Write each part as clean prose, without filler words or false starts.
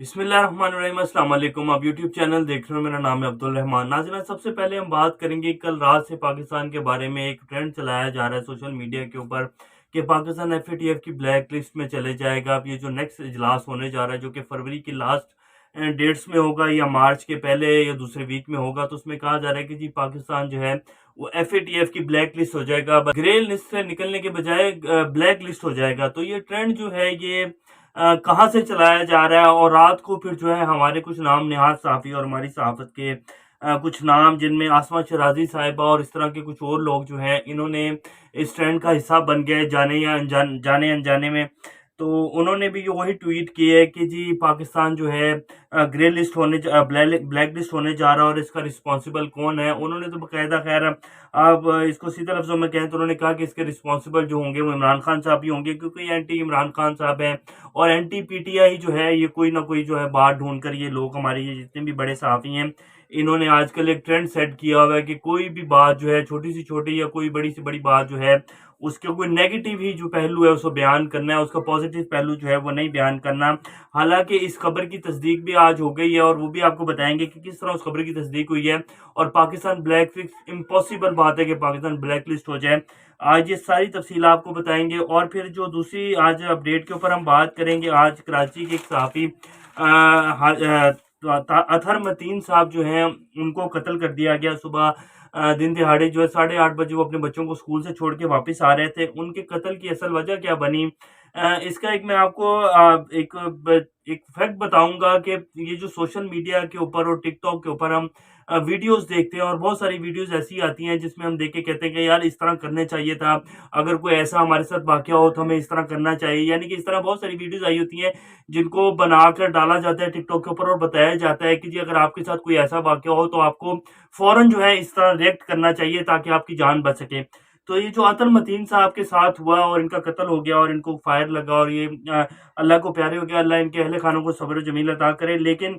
बिस्मिल्लाहिर्रहमानिर्रहीम, अस्सलाम वालेकुम। आप यूट्यूब चैनल देख रहे हो, मेरा नाम है अब्दुल रहमान। नाज़रीन, सबसे पहले हम बात करेंगे, कल रात से पाकिस्तान के बारे में एक ट्रेंड चलाया जा रहा है सोशल मीडिया के ऊपर कि पाकिस्तान एफएटीएफ की ब्लैक लिस्ट में चले जाएगा। अब ये जो नेक्स्ट इजलास होने जा रहा है, जो कि फरवरी की लास्ट डेट्स में होगा या मार्च के पहले या दूसरे वीक में होगा, तो उसमें कहा जा रहा है कि जी पाकिस्तान जो है वो एफएटीएफ की ब्लैक लिस्ट हो जाएगा, ग्रे लिस्ट से निकलने के बजाय ब्लैक लिस्ट हो जाएगा। तो ये ट्रेंड जो है ये कहाँ से चलाया जा रहा है, और रात को फिर जो है हमारे कुछ नाम निहाद साफ़ी और हमारी सहाफ़त के कुछ नाम, जिनमें आसमा शराजी साहिबा और इस तरह के कुछ और लोग जो हैं, इन्होंने इस ट्रेंड का हिस्सा बन गए जाने या जाने अनजाने में। तो उन्होंने भी वही ट्वीट किए है कि जी पाकिस्तान जो है ग्रे लिस्ट ब्लैक लिस्ट होने जा रहा है, और इसका रिस्पॉन्सिबल कौन है। उन्होंने तो बाकायदा, खैर अब इसको सीधे लफ्ज़ों में कहें तो उन्होंने कहा कि इसके रिस्पॉन्सिबल जो होंगे वो इमरान खान साहब ही होंगे, क्योंकि ये एंटी इमरान खान साहब हैं और एंटी पीटीआई जो है, ये कोई ना कोई जो है बात ढूंढ कर, ये लोग हमारे ये जितने भी बड़े सहाफ़ी हैं, इन्होंने आजकल एक ट्रेंड सेट किया हुआ है कि कोई भी बात जो है, छोटी से छोटी या कोई बड़ी से बड़ी बात जो है, उसके कोई नेगेटिव ही जो पहलू है उसको बयान करना है, उसका पॉजिटिव पहलू जो है वो नहीं बयान करना। हालांकि इस खबर की तस्दीक भी आज हो गई है, और वो भी आपको बताएंगे कि किस तरह उस खबर की तस्दीक हुई है। और पाकिस्तान ब्लैक लिस्ट, इम्पॉसिबल बात है कि पाकिस्तान ब्लैक लिस्ट हो जाए। आज ये सारी तफसील आपको बताएंगे। और फिर जो दूसरी आज अपडेट के ऊपर हम बात करेंगे, आज कराची के एक सहाफ़ी अतहर मतीन साहब जो हैं, उनको कत्ल कर दिया गया। सुबह दिन दिहाड़े जो है 8:30 बजे वो अपने बच्चों को स्कूल से छोड़ के वापस आ रहे थे। उनके कत्ल की असल वजह क्या बनी, इसका एक मैं आपको एक फैक्ट बताऊंगा कि ये जो सोशल मीडिया के ऊपर और टिकटॉक के ऊपर हम वीडियोस देखते हैं, और बहुत सारी वीडियोस ऐसी आती हैं जिसमें हम देख के कहते हैं कि यार इस तरह करने चाहिए था, अगर कोई ऐसा हमारे साथ वाकया हो तो हमें इस तरह करना चाहिए। यानी कि इस तरह बहुत सारी वीडियोस आई होती हैं जिनको बनाकर डाला जाता है टिकटॉक के ऊपर, और बताया जाता है कि जी अगर आपके साथ कोई ऐसा वाकया हो तो आपको फौरन जो है इस तरह रिएक्ट करना चाहिए ताकि आपकी जान बच सके। तो ये जो अतल मतीन साहब के साथ हुआ और इनका कत्ल हो गया और इनको फायर लगा, और ये अल्लाह को प्यारे हो गया, अल्लाह इनके अहले खानों को सब्र जमील अता करे। लेकिन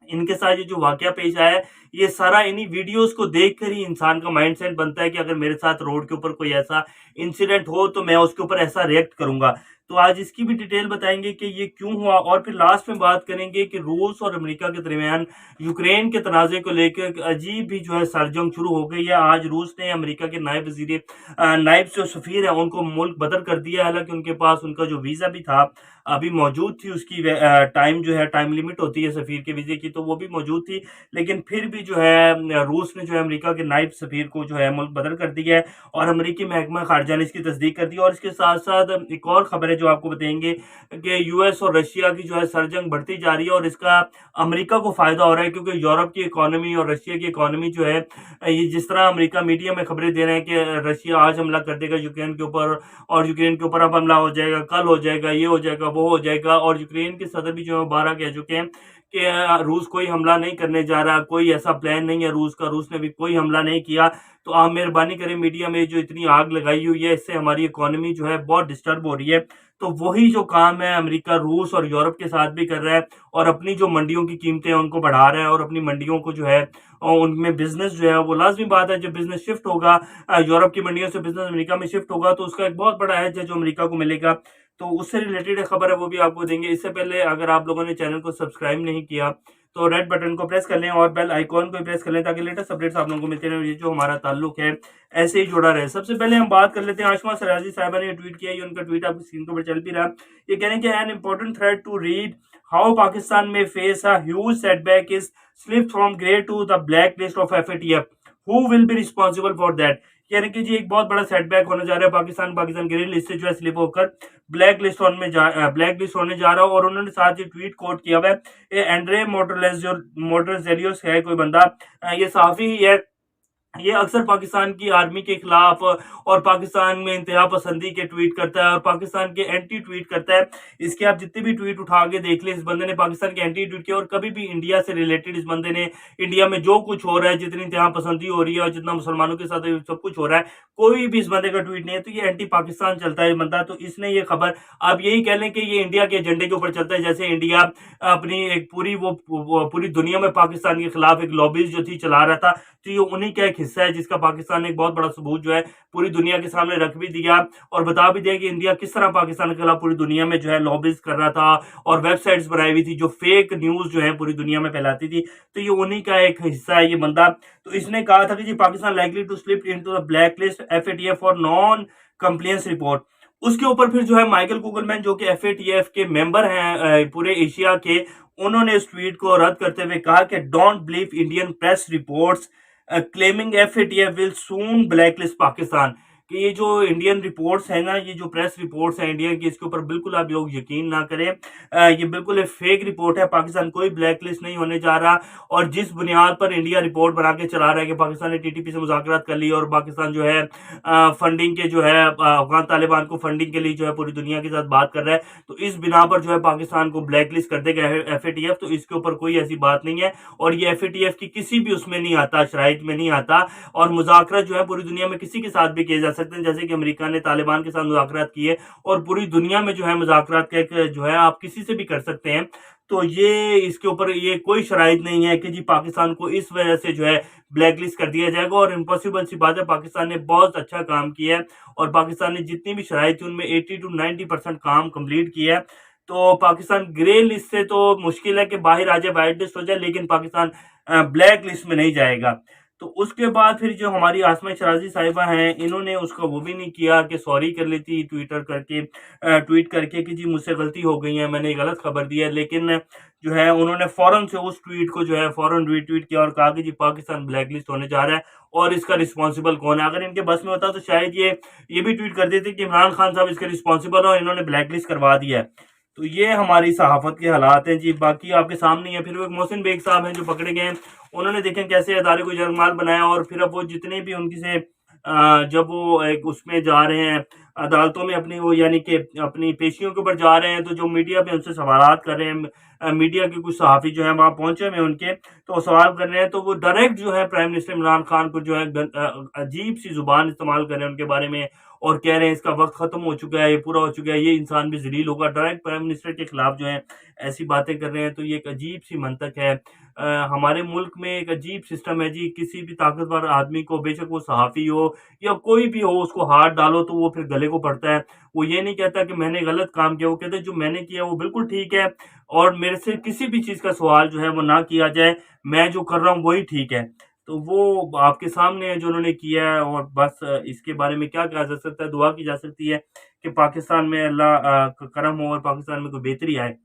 इनके साथ ये जो वाकया पेश आया है, ये सारा इन्हीं वीडियोस को देखकर ही इंसान का माइंडसेट बनता है कि अगर मेरे साथ रोड के ऊपर कोई ऐसा इंसिडेंट हो तो मैं उसके ऊपर ऐसा रिएक्ट करूंगा। तो आज इसकी भी डिटेल बताएंगे कि ये क्यों हुआ, और फिर लास्ट में बात करेंगे कि रूस और अमेरिका के दरमियान यूक्रेन के तनाज़े को लेकर एक अजीब भी जो है सरजंग शुरू हो गई है। आज रूस ने अमेरिका के नायब जो सफ़ीर है उनको मुल्क बदर कर दिया। हालांकि उनके पास उनका जो वीज़ा भी था अभी मौजूद थी, उसकी टाइम जो है, टाइम लिमिट होती है सफ़ीर के वीज़े की, तो वो भी मौजूद थी। लेकिन फिर भी जो है रूस ने जो है अमेरिका के नायब सफ़ीर को जो है मुल्क बदल कर दिया है, और अमेरिकी महकमा खारजा ने इसकी तस्दीक कर दी। और इसके साथ साथ एक और खबर है जो आपको बताएंगे कि यूएस और रशिया की जो है सरजंग बढ़ती जा रही है, और इसका अमेरिका को फ़ायदा हो रहा है, क्योंकि यूरोप की इकॉनमी और रशिया की इकॉनमी जो है, ये जिस तरह अमेरिका मीडिया में खबरें दे रहे हैं कि रशिया आज हमला कर देगा यूक्रेन के ऊपर, और यूक्रेन के ऊपर अब हमला हो जाएगा, कल हो जाएगा, ये हो जाएगा, वो हो जाएगा। और यूक्रेन के सदर भी जो है 12 कह चुके हैं कि रूस कोई हमला नहीं करने जा रहा, कोई ऐसा प्लान नहीं है रूस का, रूस ने भी कोई हमला नहीं किया। तो आप मेहरबानी करें, मीडिया में जो इतनी आग लगाई हुई है, इससे हमारी इकोनॉमी जो है बहुत डिस्टर्ब हो रही है। तो वही जो काम है अमेरिका रूस और यूरोप के साथ भी कर रहा है, और अपनी जो मंडियों की कीमतें हैं उनको बढ़ा रहा है, और अपनी मंडियों को जो है और उनमें बिजनेस जो है वो लाजमी बात है, जब बिजनेस शिफ्ट होगा यूरोप की मंडियों से बिजनेस अमेरिका में शिफ्ट होगा, तो उसका एक बहुत बड़ा एज है जो अमेरिका को मिलेगा। तो उससे रिलेटेड एक खबर है, वो भी आपको देंगे। इससे पहले अगर आप लोगों ने चैनल को सब्सक्राइब नहीं किया तो रेड बटन को प्रेस कर लें और बेल आइकॉन को प्रेस कर लें, ताकि लेटेस्ट अपडेट्स आप लोगों को मिलते रहे, ये जो हमारा ताल्लुक है ऐसे ही जुड़ा रहे। सबसे पहले हम बात कर लेते हैं, आशमा शराजी साहिबा ने ट्वीट किया, ये उनका ट्वीट आपकी स्क्रीन के ऊपर चल भी रहा। ये कह रहे हैं कि an important thread to read how Pakistan में face a huge setback is slip from grey to the black list of FATF, who will be responsible for that. कह रहे हैं कि जी एक बहुत बड़ा सेटबैक होने जा रहा है, पाकिस्तान ग्रीन लिस्ट से जो है स्लिप होकर ब्लैक लिस्ट होने जा रहा है। और उन्होंने साथ ही ट्वीट कोट किया हुआ है, ये एंड्रे मोटरजेलियोस है कोई बंदा, ये सहाफ़ी ही है, ये अक्सर पाकिस्तान की आर्मी के खिलाफ और पाकिस्तान में इंतहा पसंदी के ट्वीट करता है, और पाकिस्तान के एंटी ट्वीट करता है। इसके आप जितने भी ट्वीट उठा के देख लें, इस बंदे ने पाकिस्तान के एंटी ट्वीट किया, और कभी भी इंडिया से रिलेटेड इस बंदे ने, इंडिया में जो कुछ हो रहा है, जितनी इंतहा पसंदी हो रही है और जितना मुसलमानों के साथ सब कुछ हो रहा है, कोई भी इस बंदे का ट्वीट नहीं है। तो ये एंटी पाकिस्तान चलता है बंदा। तो इसने ये खबर, आप यही कह लें कि ये इंडिया के एजेंडे के ऊपर चलता है, जैसे इंडिया अपनी एक पूरी दुनिया में पाकिस्तान के खिलाफ एक लॉबीज जो थी चला रहा था, तो ये उन्हीं का एक हिस्सा है जिसका पाकिस्तान ने एक बहुत बड़ा सबूत जो है पूरी दुनिया के सामने रख भी दिया और बता भी दिया कि इंडिया किस तरह पाकिस्तान के खिलाफ पूरी दुनिया में जो है लॉबिंग कर रहा था और वेबसाइट्स बनाई हुई थी जो फेक न्यूज जो है पूरी दुनिया में फैलाती थी। तो ये उन्हीं का एक हिस्सा है ये बंदा। तो इसने कहा था कि जी Pakistan likely to slip into the black list FATF for non compliance report. उसके ऊपर फिर जो है माइकल कुगलमैन जो कि एफएटीएफ के मेंबर हैं पूरे एशिया के, उन्होंने इस ट्वीट को रद्द करते हुए कहा कि don't believe Indian press reports claiming FATF will soon blacklist Pakistan. कि ये जो इंडियन रिपोर्ट्स है ना, ये जो प्रेस रिपोर्ट्स है इंडिया की, इसके ऊपर बिल्कुल आप लोग यकीन ना करें। ये बिल्कुल एक फेक रिपोर्ट है। पाकिस्तान कोई ब्लैकलिस्ट नहीं होने जा रहा और जिस बुनियाद पर इंडिया रिपोर्ट बना के चला रहा है कि पाकिस्तान ने टीटीपी से मुज़ाकरात कर ली और पाकिस्तान जो है फंडिंग के जो है अफगान तालिबान को फंडिंग के लिए जो है पूरी दुनिया के साथ बात कर रहा है, तो इस बिना पर जो है पाकिस्तान को ब्लैकलिस्ट कर देगा एफएटीएफ। तो इसके ऊपर कोई ऐसी बात नहीं है और ये एफएटीएफ की किसी भी उसमें नहीं आता, शराइत में नहीं आता। और मुज़ाकरात जो है पूरी दुनिया में किसी के साथ भी किए जा सकते हैं, जैसे कि अमेरिका ने तालिबान के साथ मुज़ाकरात किए और पूरी दुनिया में जो है मुज़ाकरात का एक जो है आप किसी से भी कर सकते हैं। तो ये इसके ऊपर ये कोई शराइत नहीं है कि जी पाकिस्तान को इस वजह से जो है ब्लैकलिस्ट कर दिया जाएगा। और इम्पॉसिबल सी बात है, पाकिस्तान ने बहुत अच्छा काम किया है और पाकिस्तान ने जितनी भी शराइत थी उनमें 80 to 90% काम कंप्लीट किया है। तो पाकिस्तान ग्रे लिस्ट से तो मुश्किल है कि बाहर आ जाए, वाइट लिस्ट हो जाए, लेकिन पाकिस्तान ब्लैक लिस्ट में नहीं जाएगा। तो उसके बाद फिर जो हमारी आसमा शराजी साहिबा हैं, इन्होंने उसका वो भी नहीं किया कि सॉरी कर लेती ट्वीट करके कि जी मुझसे गलती हो गई है, मैंने गलत खबर दी है। लेकिन जो है उन्होंने फौरन से उस ट्वीट को जो है फौरन रीट्वीट किया और कहा कि जी पाकिस्तान ब्लैकलिस्ट होने जा रहा है और इसका रिस्पॉन्सिबल कौन है। अगर इनके बस में होता तो शायद ये भी ट्वीट कर देते कि इमरान खान साहब इसके रिस्पॉन्सिबल और इन्होंने ब्लैकलिस्ट करवा दिया है। तो ये हमारी सहाफत के हालात हैं जी। बाकी आपके सामने है। फिर वो मोहसिन बेग साहब हैं जो पकड़े गए हैं, उन्होंने देखें कैसे अदारे को जरमाल बनाया और फिर अब वो जितने भी उनकी से जब वो एक उसमें जा रहे हैं अदालतों में अपनी वो यानी कि अपनी पेशियों के ऊपर जा रहे हैं, तो जो मीडिया में उनसे सवालात कर रहे हैं, मीडिया के कुछ सहाफ़ी जो है वहाँ पहुंचे हुए उनके, तो सवाल कर रहे हैं, तो वो डायरेक्ट जो है प्राइम मिनिस्टर इमरान खान को जो है अजीब सी जुबान इस्तेमाल कर रहे हैं उनके बारे में और कह रहे हैं इसका वक्त खत्म हो चुका है, ये पूरा हो चुका है, ये इंसान भी जलील होगा। डायरेक्ट प्राइम मिनिस्टर के खिलाफ जो है ऐसी बातें कर रहे हैं। तो ये एक अजीब सी मंतक है। हमारे मुल्क में एक अजीब सिस्टम है जी, किसी भी ताकतवर आदमी को, बेशक वो सहाफ़ी हो या कोई भी हो, उसको हाथ डालो तो वो फिर गले को पड़ता है। वो ये नहीं कहता कि मैंने गलत काम किया, वो कहते हैं जो मैंने किया वो बिल्कुल ठीक है और मेरे से किसी भी चीज़ का सवाल जो है वो ना किया जाए, मैं जो कर रहा हूँ वही ठीक है। तो वो आपके सामने है जो उन्होंने किया है और बस इसके बारे में क्या कहा जा सकता है, दुआ की जा सकती है कि पाकिस्तान में अल्लाह करम हो और पाकिस्तान में कोई बेहतरी आए।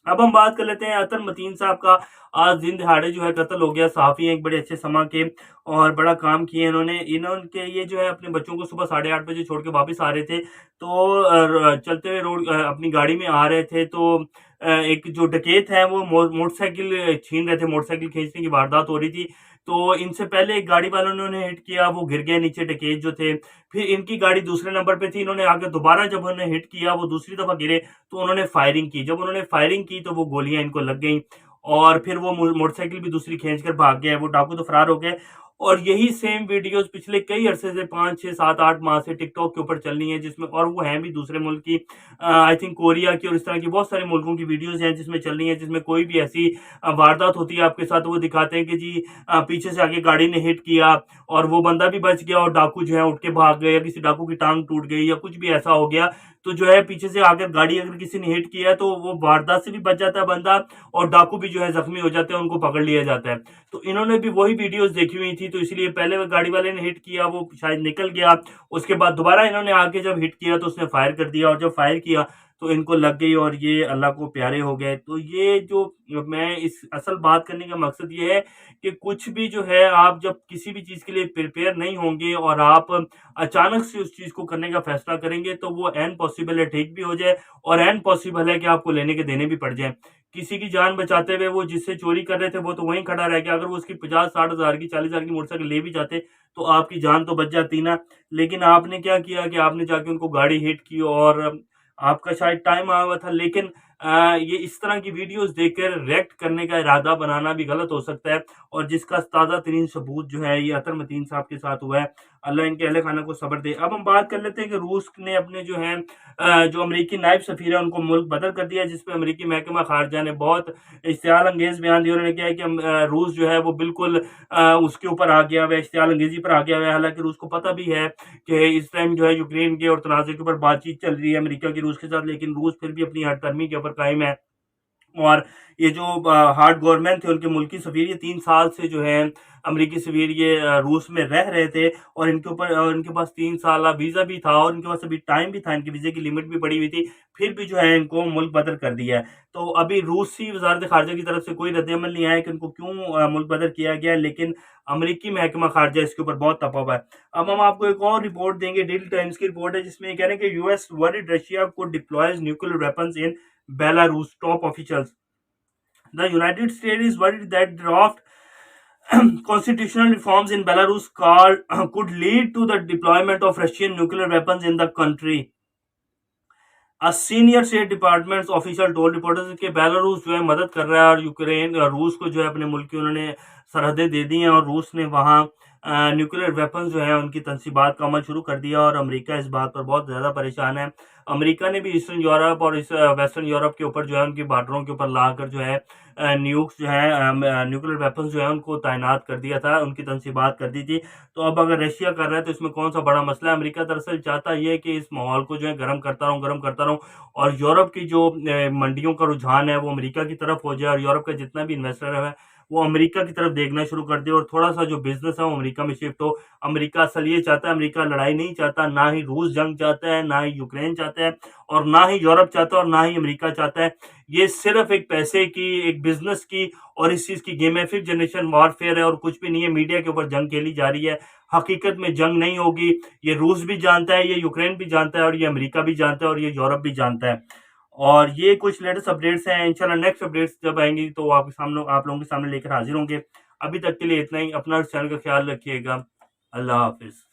अब हम बात कर लेते हैं अतर मतीन साहब का। आज दिन दिहाड़े जो है कत्ल हो गया। सहाफ़ी हैं एक बड़े अच्छे समा के और बड़ा काम किए इन्होंने। इन्होंने ये जो है अपने बच्चों को सुबह 8:30 बजे छोड़ के वापस आ रहे थे, तो चलते हुए रोड अपनी गाड़ी में आ रहे थे, तो एक जो डकैत है वो मोटरसाइकिल छीन रहे थे, मोटरसाइकिल खींचने की वारदात हो रही थी। तो इनसे पहले एक गाड़ी वालों ने उन्हें हिट किया, वो गिर गए नीचे डकैत जो थे। फिर इनकी गाड़ी दूसरे नंबर पे थी, इन्होंने आगे दोबारा जब उन्हें हिट किया, वो दूसरी दफ़ा गिरे तो उन्होंने फायरिंग की। जब उन्होंने फायरिंग की तो वो गोलियां इनको लग गई और फिर वो मोटरसाइकिल भी दूसरी खींच कर भाग गए। वो डाकू तो फरार हो गए और यही सेम वीडियोस पिछले कई अरसे से 5, 6, 7, 8 माह से टिकटॉक के ऊपर चल रही है, जिसमें और वो हैं भी दूसरे मुल्क की, आई थिंक कोरिया की और इस तरह की बहुत सारे मुल्कों की वीडियोस हैं जिसमें चल रही है, जिसमें कोई भी ऐसी वारदात होती है आपके साथ, वो दिखाते हैं कि जी पीछे से आके गाड़ी ने हिट किया और वो बंदा भी बच गया और डाकू जो है उठ के भाग गए या किसी डाकू की टांग टूट गई या कुछ भी ऐसा हो गया। तो जो है पीछे से आकर गाड़ी अगर किसी ने हिट किया तो वो वारदात से भी बच जाता है बंदा और डाकू भी जो है जख्मी हो जाते हैं, उनको पकड़ लिया जाता है। तो इन्होंने भी वही वीडियोस देखी हुई थी, तो इसलिए पहले वो गाड़ी वाले ने हिट किया, वो शायद निकल गया, उसके बाद दोबारा इन्होंने आके जब हिट किया तो उसने फायर कर दिया और जब फायर किया तो इनको लग गई और ये अल्लाह को प्यारे हो गए। तो ये जो मैं इस असल बात करने का मकसद ये है कि कुछ भी जो है आप जब किसी भी चीज़ के लिए प्रिपेयर नहीं होंगे और आप अचानक से उस चीज़ को करने का फैसला करेंगे तो वो एन पॉसिबल है ठीक भी हो जाए और एन पॉसिबल है कि आपको लेने के देने भी पड़ जाए। किसी की जान बचाते हुए वो जिससे चोरी कर रहे थे वो तो वहीं खड़ा रह गया, अगर वो उसकी 50-60 हज़ार की 40 हज़ार की मोटरसाइकिल ले भी जाते तो आपकी जान तो बच जाती ना। लेकिन आपने क्या किया कि आपने जाके उनको गाड़ी हिट की और आपका शायद टाइम आया हुआ था। लेकिन ये इस तरह की वीडियोस देखकर रिएक्ट करने का इरादा बनाना भी गलत हो सकता है और जिसका ताज़ा तरीन सबूत जो है ये अतर मतीन साहब के साथ हुआ है। अल्लाह इनके अहले खाना को सब्र दे। अब हम बात कर लेते हैं कि रूस ने अपने जो हैं जो अमेरिकी नायब सफ़ीर है उनको मुल्क बदर कर दिया, जिस पे अमेरिकी महकमा ख़ारजा ने बहुत इश्तियाल अंगेज़ बयान दिया। उन्होंने कहा है कि रूस जो है वो बिल्कुल उसके ऊपर आ गया हुआ है, इश्तियाल अंगेज़ी पर आ गया हुआ है। हालाँकि रूस को पता भी है कि इस टाइम जो है यूक्रेन के और तनाज़े के ऊपर बातचीत चल रही है अमेरिका की रूस के साथ, लेकिन रूस फिर भी अपनी हठधर्मी के ऊपर कायम है। और ये जो हार्ड गवर्नमेंट थे उनके मुल्की सफ़ीर ये 3 साल से जो है अमेरिकी सफ़ीर ये रूस में रह रहे थे और इनके ऊपर इनके पास 3 साल वीज़ा भी था और इनके पास अभी टाइम भी था, इनकी वीज़े की लिमिट भी पड़ी हुई थी, फिर भी जो है इनको मुल्क बदर कर दिया है। तो अभी रूसी वज़ारत ख़ारिजा की तरफ से कोई रद्द-ए-अमल नहीं आया है कि उनको क्यों मुल्क बदर किया गया है, लेकिन अमेरिकी महकमा ख़ारिजा इसके ऊपर बहुत तपा हुआ है। अब हम आपको एक और रिपोर्ट देंगे, डेली टाइम्स की रिपोर्ट है जिसमें ये कह रहे हैं कि US worried Russia could deploys nuclear weapons in Belarus, top officials. The United States is worried that draft constitutional reforms in Belarus could lead to the deployment of Russian nuclear weapons in the country. A senior State Department official told reporters कि Belarus जो है मदद कर रहा है और Ukraine रूस को जो है अपने मुल्क की उन्होंने सरहदें दे दी हैं और रूस ने वहाँ न्यूक्लियर वेपन्स जो है उनकी तनसीबात का अमल शुरू कर दिया और अमेरिका इस बात पर बहुत ज़्यादा परेशान है। अमेरिका ने भी ईस्टर्न यूरोप और इस वेस्टर्न यूरोप के ऊपर जो है उनकी बॉर्डरों के ऊपर लाकर जो है न्यूक्स जो है न्यूक्लियर वेपन्स जो है उनको तैनात कर दिया था, उनकी तनसीबात कर दी थी। तो अब अगर रशिया कर रहा है तो इसमें कौन सा बड़ा मसला है। अमेरिका दरअसल चाहता ये है कि इस माहौल को जो है गर्म करता रहूँ और यूरोप की जो मंडियों का रुझान है वो अमेरिका की तरफ हो जाए और यूरोप का जितना भी इन्वेस्टर है वो अमेरिका की तरफ देखना शुरू कर दे और थोड़ा सा जो बिजनेस है वो अमेरिका में शिफ्ट हो। अमेरिका असल ये चाहता है, अमेरिका लड़ाई नहीं चाहता, ना ही रूस जंग चाहता है, ना ही यूक्रेन चाहता है और ना ही यूरोप चाहता है और ना ही अमेरिका चाहता है। ये सिर्फ एक पैसे की, एक बिजनेस की और इस चीज़ की गेम है। 5th जनरेशन वॉरफेयर है और कुछ भी नहीं है। मीडिया के ऊपर जंग खेली जा रही है, हकीकत में जंग नहीं होगी। ये रूस भी जानता है, ये यूक्रेन भी जानता है और ये अमेरिका भी जानता है और ये यूरोप भी जानता है। और ये कुछ लेटेस्ट अपडेट्स हैं। इंशाल्लाह नेक्स्ट अपडेट्स जब आएंगी तो आपके सामने आप लोगों के सामने लेकर हाजिर होंगे। अभी तक के लिए इतना ही। अपना चैनल का ख्याल रखिएगा। अल्लाह हाफिज़।